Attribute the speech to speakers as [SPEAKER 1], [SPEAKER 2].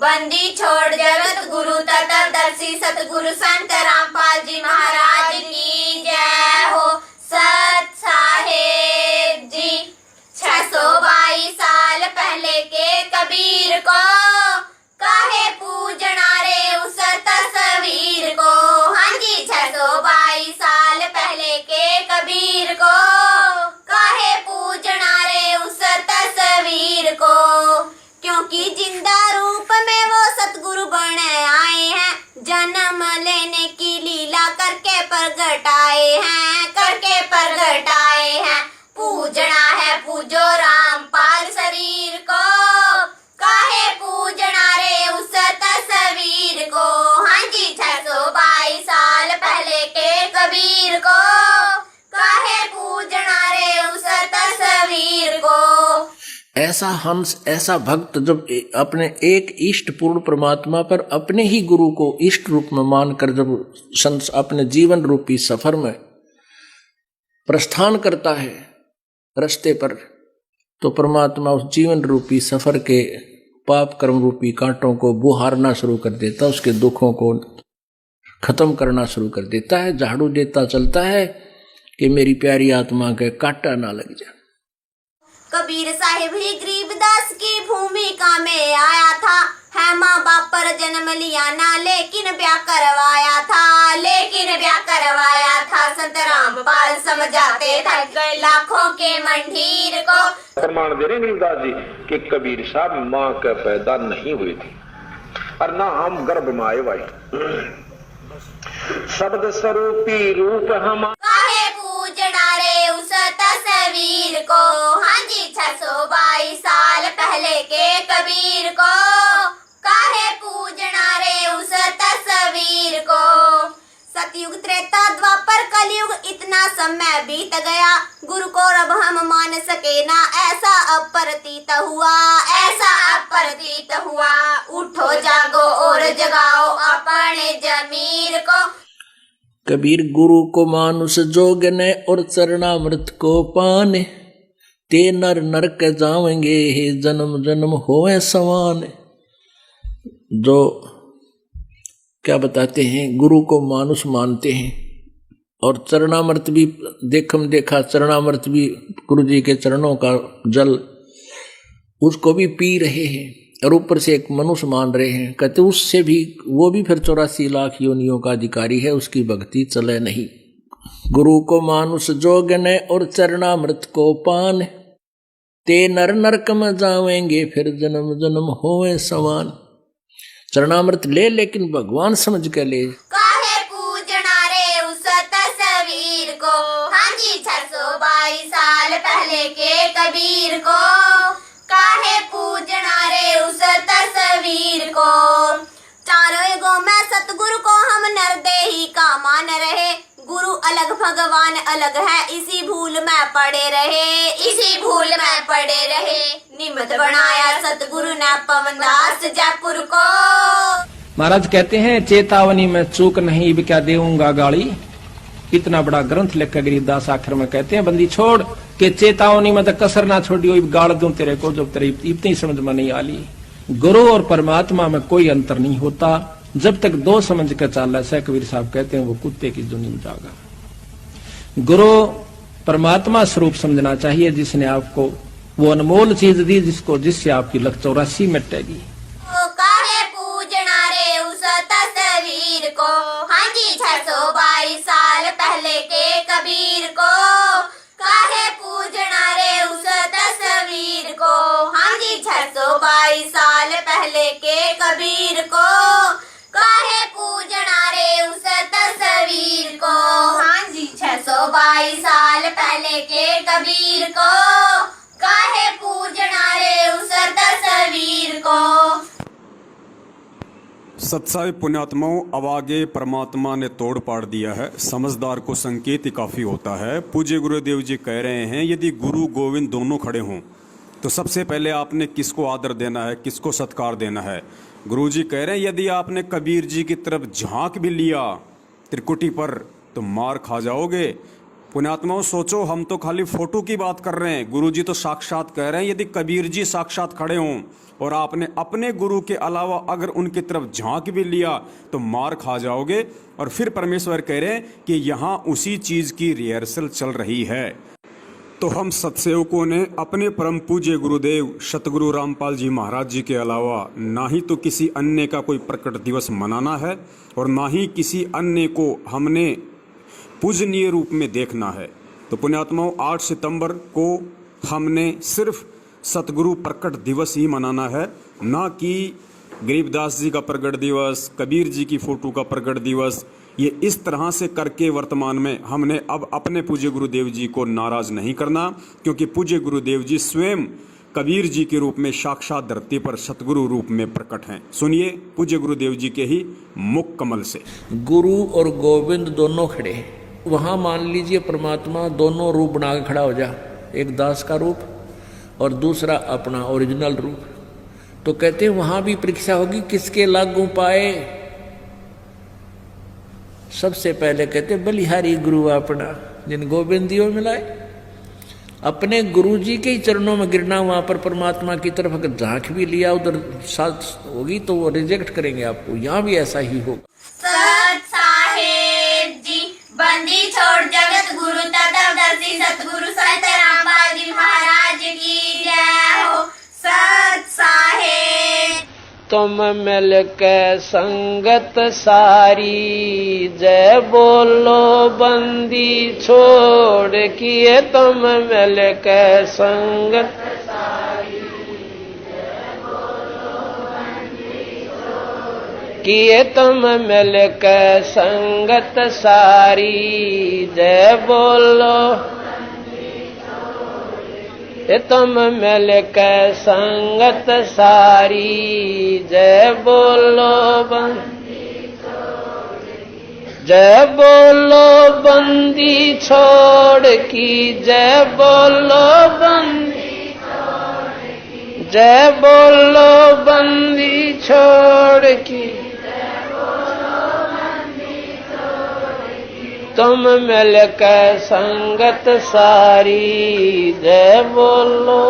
[SPEAKER 1] बंदी छोड़ जगत गुरु तत्वदर्शी सतगुरु संत रामपाल जी महाराज की जय हो। सत साहेब जी 622 साल पहले के कबीर को काहे पूजना रे उस तस्वीर को। हाँ जी 622 साल पहले के कबीर को काहे पूजना रे उस तस्वीर को। क्योंकि जिंदा रूप में वो सतगुरु बने आए हैं, जन्म लेने की लीला करके प्रगट आए हैं, करके प्रगट आए हैं। पूजना है पूजो रामपाल शरीर को काहे पूजना रे उस तस्वीर को। हाँ जी 622 साल पहले के कबीर को काहे पूजना रे उस तस्वीर को।
[SPEAKER 2] ऐसा हंस, ऐसा भक्त जब अपने एक इष्ट पूर्ण परमात्मा पर अपने ही गुरु को इष्ट रूप में मानकर जब संत अपने जीवन रूपी सफर में प्रस्थान करता है रास्ते पर, तो परमात्मा उस जीवन रूपी सफर के पाप कर्म रूपी कांटों को बुहारना शुरू कर देता, उसके दुखों को खत्म करना शुरू कर देता है, झाड़ू देता चलता है कि मेरी प्यारी आत्मा के कांटा ना लग जाए।
[SPEAKER 1] कबीर साहिब ही गरीबदास की भूमिका में आया था, है माँ बाप पर जन्म लिया ना लेकिन ब्याह करवाया था, लेकिन ब्याह करवाया था। संत रामपाल समझाते थे लाखों के मंडीर को।
[SPEAKER 3] प्रमाण दे रहे गरीबदास जी कि कबीर साहब माँ के पैदा नहीं हुई थी और ना हम गर्भ में आए भाई। शब्द स्वरूपी रूप हम
[SPEAKER 1] काहे पूजना रे उस तस्वीर को। हाँ जी 622 साल पहले के कबीर को काहे पूजना रे उस तस्वीर को। सतयुग त्रेता द्वापर कलयुग इतना समय बीत गया, गुरु को अब हम मान सके ना ऐसा अप्रतीत हुआ, ऐसा अप्रतीत हुआ। उठो जागो और जगाओ अपने जमीर को।
[SPEAKER 2] कबीर गुरु को मानुष जोगने और चरणामृत को पाने, ते नर नरक जावेंगे हे जन्म जन्म होए समान। जो क्या बताते हैं, गुरु को मानुष मानते हैं और चरणामृत भी देखा चरणामृत भी गुरु जी के चरणों का जल उसको भी पी रहे हैं और ऊपर से एक मनुष्य मान रहे हैं। कहते उससे भी वो भी फिर 84 लाख योनियों का अधिकारी है, उसकी भक्ति चले नहीं। गुरु को मानुष जोगने और चरणामृत को पान, ते नर नरक में जावेंगे फिर जन्म जन्म होए समान। चरणामृत ले लेकिन भगवान समझ के ले।
[SPEAKER 1] काहे पूजना रे उस तस्वीर को। हाँ जी 622 साल पहले के कबीर को काहे पूजना रे उस तस्वीर को। चारों युगों में सतगुरु को हम नरदेही का मान रहे, गुरु अलग भगवान अलग है इसी भूल में पड़े रहे, इसी भूल में पड़े रहे। निमित्त बनाया सतगुरु ने पवनदास जयपुर को।
[SPEAKER 4] महाराज कहते हैं चेतावनी में चूक नहीं अब क्या देऊंगा गाली। इतना बड़ा ग्रंथ लिखकर गरीबदास आखिर में कहते हैं बंदी छोड़ के चेतावनी में तो कसर ना छोड़ियो, गाड़ दूं तेरे को जब तेरे इतनी समझ में नहीं आली। गुरु और परमात्मा में कोई अंतर नहीं होता जब तक दो समझ कर चाल से। कबीर साहब कहते हैं वो कुत्ते की दुनिया में जागा। गुरु परमात्मा स्वरूप समझना चाहिए जिसने आपको वो अनमोल चीज दी जिसको जिससे आपकी लख 84 मिटेगी।
[SPEAKER 1] काहे पूजना रे उस तस्वीर को। हाँ जी 622 साल पहले के कबीर को काहे पूजना रे उस तस्वीर को। हाँ जी 622 साल पहले के कबीर को काहे पूजना रे उस तस्वीर को। हाँ जी 622 साल पहले के कबीर को काहे पूजना रे उस तस्वीर को।
[SPEAKER 5] सत्साई पुण्यात्माओं, अब आगे परमात्मा ने तोड़ पाड़ दिया है, समझदार को संकेत ही काफ़ी होता है। पूज्य गुरुदेव जी कह रहे हैं यदि गुरु गोविंद दोनों खड़े हों तो सबसे पहले आपने किसको आदर देना है, किसको सत्कार देना है। गुरु जी कह रहे हैं यदि आपने कबीर जी की तरफ झांक भी लिया त्रिकुटी पर तो मार खा जाओगे। पुण्यात्माओं सोचो, हम तो खाली फोटो की बात कर रहे हैं, गुरुजी तो साक्षात कह रहे हैं यदि कबीर जी साक्षात खड़े हों और आपने अपने गुरु के अलावा अगर उनकी तरफ झांक भी लिया तो मार खा जाओगे। और फिर परमेश्वर कह रहे हैं कि यहाँ उसी चीज की रिहर्सल चल रही है। तो हम सत्सेवकों ने अपने परम पूज्य गुरुदेव सतगुरु रामपाल जी महाराज जी के अलावा ना ही तो किसी अन्य का कोई प्रकट दिवस मनाना है और ना ही किसी अन्य को हमने पूजनीय रूप में देखना है। तो पुण्यात्माओं 8 सितंबर को हमने सिर्फ सतगुरु प्रकट दिवस ही मनाना है, ना कि गरीबदास जी का प्रकट दिवस, कबीर जी की फोटो का प्रकट दिवस। ये इस तरह से करके वर्तमान में हमने अब अपने पूज्य गुरुदेव जी को नाराज नहीं करना, क्योंकि पूज्य गुरुदेव जी स्वयं कबीर जी के रूप में साक्षात धरती पर सतगुरु रूप में प्रकट हैं। सुनिए पूज्य गुरुदेव जी के ही मुख कमल से।
[SPEAKER 2] गुरु और गोविंद दोनों खड़े हैं। वहाँ मान लीजिए परमात्मा दोनों रूप बना के खड़ा हो जा, एक दास का रूप और दूसरा अपना ओरिजिनल रूप। तो कहते हैं वहाँ भी परीक्षा होगी किसके लागू पाए। सबसे पहले कहते बलिहारी गुरु अपना, जिन गोविंद दियो मिलाए। अपने गुरु जी के ही चरणों में गिरना, वहां पर परमात्मा की तरफ अगर झांक भी लिया उधर साथ होगी तो वो रिजेक्ट करेंगे आपको। यहाँ भी ऐसा ही होगा।
[SPEAKER 1] सत साहेब जी बंदी छोड़ जगत गुरु तत्वदर्शी सतगुरु संत रामपाल जी महाराज की जय हो। सत साहेब
[SPEAKER 2] तुम मिल के संगत सारी, जय बोलो बंदी छोड़ किए। तुम मिल के संगत किए, तुम मिल के संगत सारी, जय बोलो तुम मिल के संगत सारी, जय बोलो जय बोलो बंदी छोड़ की, जय बोलो जय बोलो बंदी छोड़ की। तुम मिल के संगत सारी, जय बोलो